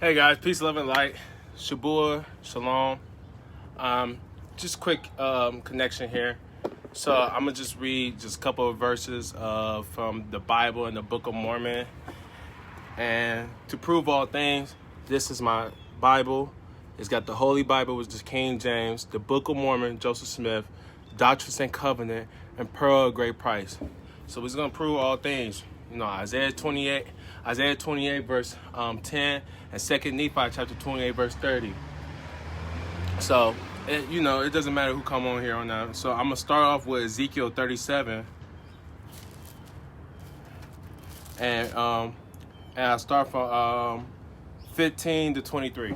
Hey guys, peace, love, and light. Shabua, shalom. Just quick connection here. So I'm gonna just read just a couple of verses from the Bible and the Book of Mormon. And to prove all things, this is my Bible. It's got the Holy Bible, which is King James, the Book of Mormon, Joseph Smith, Doctrine and Covenant, and Pearl of Great Price. So it's gonna prove all things. You know, Isaiah 28 verse 10, and 2 Nephi chapter 28 verse 30. So, it doesn't matter who come on here on that. So I'm going to start off with Ezekiel 37. And I'll start from 15 to 23.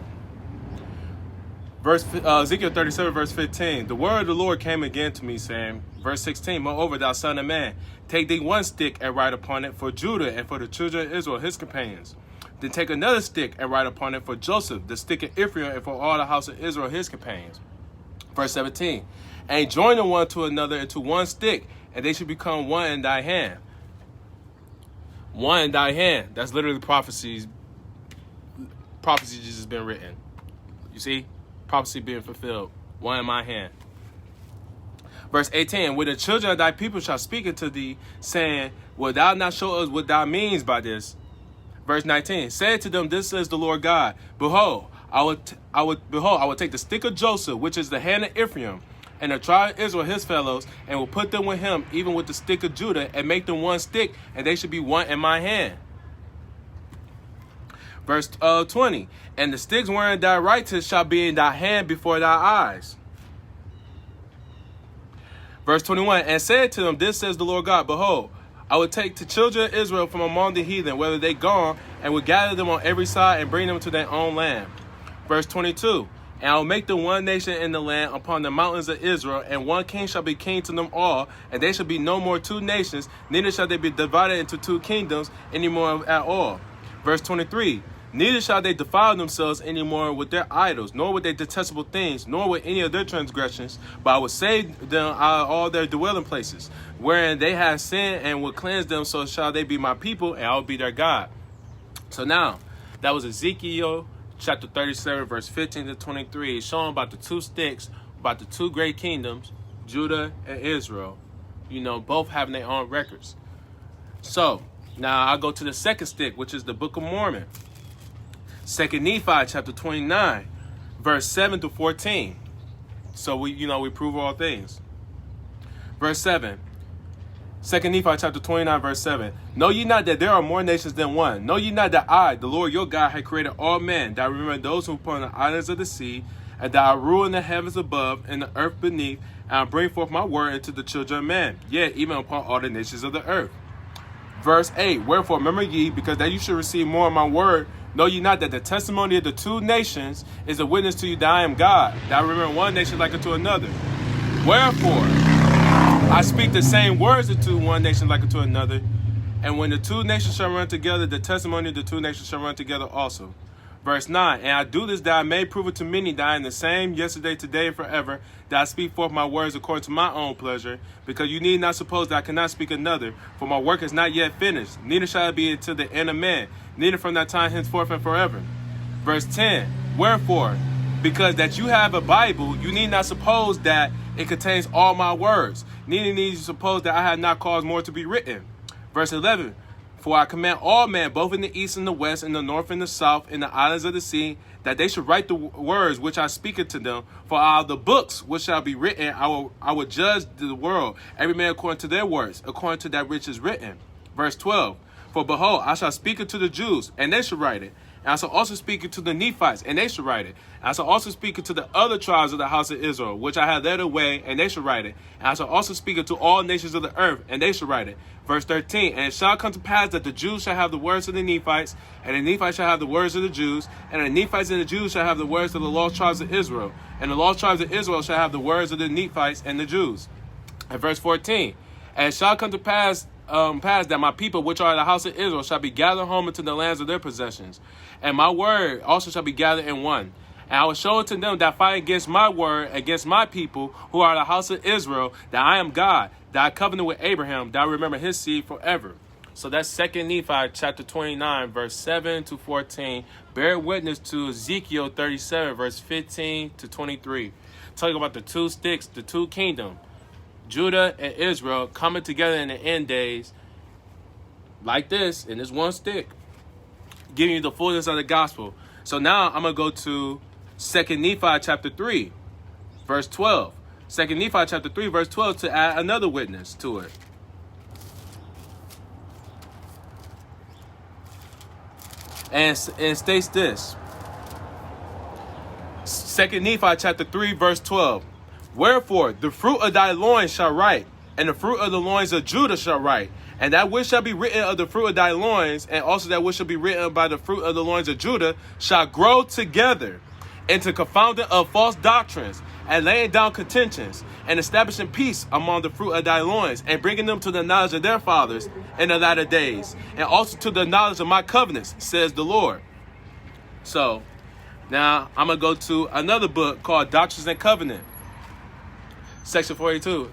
Ezekiel 37 verse 15. The word of the Lord came again to me, saying, verse 16, moreover, thou son of man, take thee one stick and write upon it for Judah and for the children of Israel, his companions. Then take another stick and write upon it for Joseph, the stick of Ephraim, and for all the house of Israel, his companions. Verse 17, and join them one to another into one stick, and they should become one in thy hand. One in thy hand. That's literally prophecies. Prophecy just been written. You see? Prophecy being fulfilled. One in my hand. Verse 18, when the children of thy people shall speak unto thee, saying, wilt thou not show us what thou means by this? Verse 19, say to them, this says the Lord God, behold, I will take the stick of Joseph, which is the hand of Ephraim, and the tribe of Israel his fellows, and will put them with him, even with the stick of Judah, and make them one stick, and they should be one in my hand. Verse 20, and the sticks wherein thy writest shall be in thy hand before thy eyes. Verse 21, and said to them, this says the Lord God, behold, I will take the children of Israel from among the heathen, whether they gone, and will gather them on every side and bring them to their own land. Verse 22, and I will make them one nation in the land upon the mountains of Israel, and one king shall be king to them all, and they shall be no more two nations, neither shall they be divided into two kingdoms any more at all. Verse 23, neither shall they defile themselves any more with their idols, nor with their detestable things, nor with any of their transgressions, but I will save them out of all their dwelling places, wherein they have sinned, and will cleanse them, so shall they be my people, and I will be their God. So now, that was Ezekiel chapter 37, verse 15 to 23, showing about the two sticks, about the two great kingdoms, Judah and Israel, both having their own records. So, now I'll go to the second stick, which is the Book of Mormon. 2 Nephi chapter 29, verse 7 to 14. So we prove all things. Verse 7. 2 Nephi chapter 29, verse 7. Know ye not that there are more nations than one? Know ye not that I, the Lord your God, have created all men, that I remember those who are upon the islands of the sea, and that I rule in the heavens above and the earth beneath, and I bring forth my word into the children of men, yea, even upon all the nations of the earth. Verse 8. Wherefore remember ye, because that you should receive more of my word, know ye not that the testimony of the two nations is a witness to you that I am God, that I remember one nation like unto another. Wherefore I speak the same words unto one nation like unto another, and when the two nations shall run together, the testimony of the two nations shall run together also. Verse 9, and I do this that I may prove it to many that I am the same yesterday, today, and forever, that I speak forth my words according to my own pleasure, because you need not suppose that I cannot speak another, for my work is not yet finished, neither shall it be until the end of man, neither from that time henceforth and forever. Verse 10, wherefore, because that you have a Bible, you need not suppose that it contains all my words, neither need you suppose that I have not caused more to be written. Verse 11, for I command all men, both in the east and the west, in the north and the south, in the islands of the sea, that they should write the words which I speak unto them. For out of the books which shall be written, I will judge the world, every man according to their words, according to that which is written. Verse 12, for behold, I shall speak unto the Jews, and they shall write it. And I shall also speak unto the Nephites, and they shall write it. And I shall also speak unto the other tribes of the house of Israel, which I have led away, and they shall write it. And I shall also speak unto all nations of the earth, and they shall write it. Verse 13, and it shall come to pass that the Jews shall have the words of the Nephites, and the Nephites shall have the words of the Jews, and the Nephites and the Jews shall have the words of the lost tribes of Israel, and the lost tribes of Israel shall have the words of the Nephites and the Jews. And verse 14, and it shall come to pass that my people which are the house of Israel shall be gathered home into the lands of their possessions, and my word also shall be gathered in one. And I will show it to them that fight against my word, against my people, who are the house of Israel, that I am God, that I covenant with Abraham, that I remember his seed forever. So that's 2 Nephi chapter 29, verse 7 to 14. Bear witness to Ezekiel 37, verse 15 to 23. Talking about the two sticks, the two kingdoms, Judah and Israel coming together in the end days like this, in this one stick, giving you the fullness of the gospel. So now I'm going to go to 2 Nephi chapter 3, verse 12. 2 Nephi chapter 3, verse 12 to add another witness to it. And states this. 2 Nephi chapter 3, verse 12. Wherefore the fruit of thy loins shall write, and the fruit of the loins of Judah shall write, and that which shall be written of the fruit of thy loins, and also that which shall be written by the fruit of the loins of Judah, shall grow together into confounding of false doctrines, and laying down contentions, and establishing peace among the fruit of thy loins, and bringing them to the knowledge of their fathers in the latter days, and also to the knowledge of my covenants, says the Lord. So, now I'm going to go to another book called Doctrines and Covenant, section 42.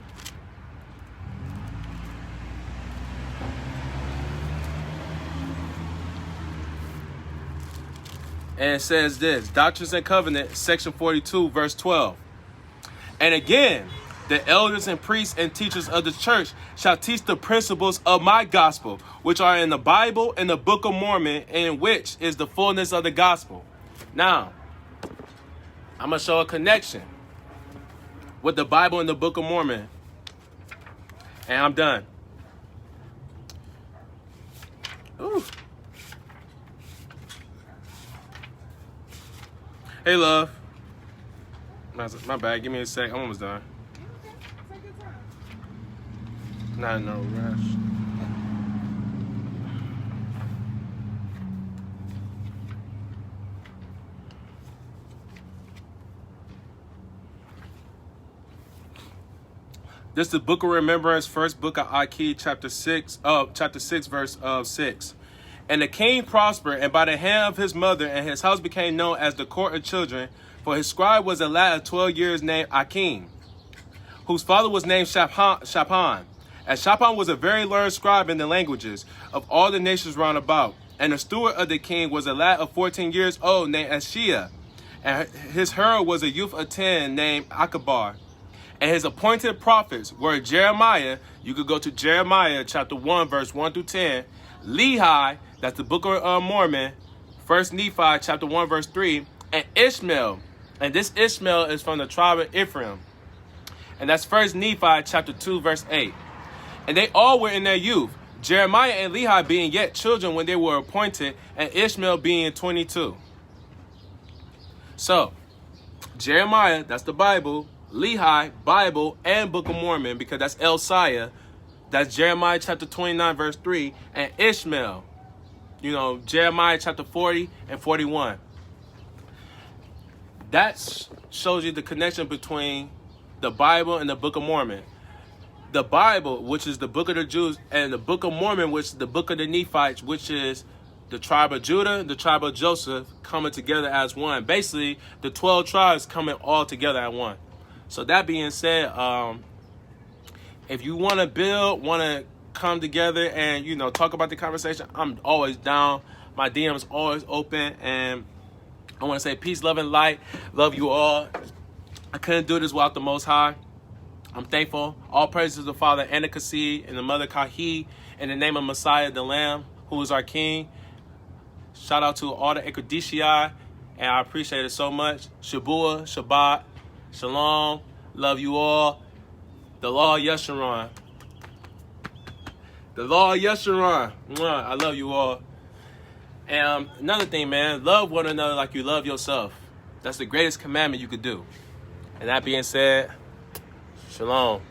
And it says this, Doctrines and Covenant, section 42, verse 12. And again, the elders and priests and teachers of the church shall teach the principles of my gospel, which are in the Bible and the Book of Mormon, in which is the fullness of the gospel. Now, I'm going to show a connection with the Bible and the Book of Mormon. And I'm done. Ooh. Hey, love. My bad. Give me a sec. I'm almost done. Not in no rush. This is the Book of Remembrance, first book of Achee, chapter 6, verse 6. And the king prospered, and by the hand of his mother, and his house became known as the court of children. For his scribe was a lad of 12 years named Achee, whose father was named Shaphan. And Shaphan was a very learned scribe in the languages of all the nations round about. And the steward of the king was a lad of 14 years old named Achee. And his herald was a youth of 10 named Achabar. And his appointed prophets were Jeremiah. You could go to Jeremiah chapter 1, verse 1 through 10. Lehi, that's the Book of Mormon. 1 Nephi chapter 1, verse 3. And Ishmael. And this Ishmael is from the tribe of Ephraim. And that's 1 Nephi chapter 2, verse 8. And they all were in their youth, Jeremiah and Lehi being yet children when they were appointed, and Ishmael being 22. So, Jeremiah, that's the Bible, Lehi, Bible, and Book of Mormon, because that's Elsiah. That's Jeremiah chapter 29, verse 3, and Ishmael, Jeremiah chapter 40 and 41. That shows you the connection between the Bible and the Book of Mormon. The Bible, which is the book of the Jews, and the Book of Mormon, which is the book of the Nephites, which is the tribe of Judah, the tribe of Joseph, coming together as one. Basically, the 12 tribes coming all together at one. So that being said, if you want to build, want to come together and, talk about the conversation, I'm always down. My DM's always open, and I want to say peace, love, and light. Love you all. I couldn't do this without the Most High. I'm thankful. All praises to the Father and the Kasih and the Mother Kahi, in the name of Messiah, the Lamb, who is our King. Shout out to all the Ekadishii, and I appreciate it so much. Shabua, Shabbat, Shalom. Love you all. The law of Yeshurun. The law of Yeshurun. I love you all. And another thing, man, love one another like you love yourself. That's the greatest commandment you could do. And that being said, Shalom.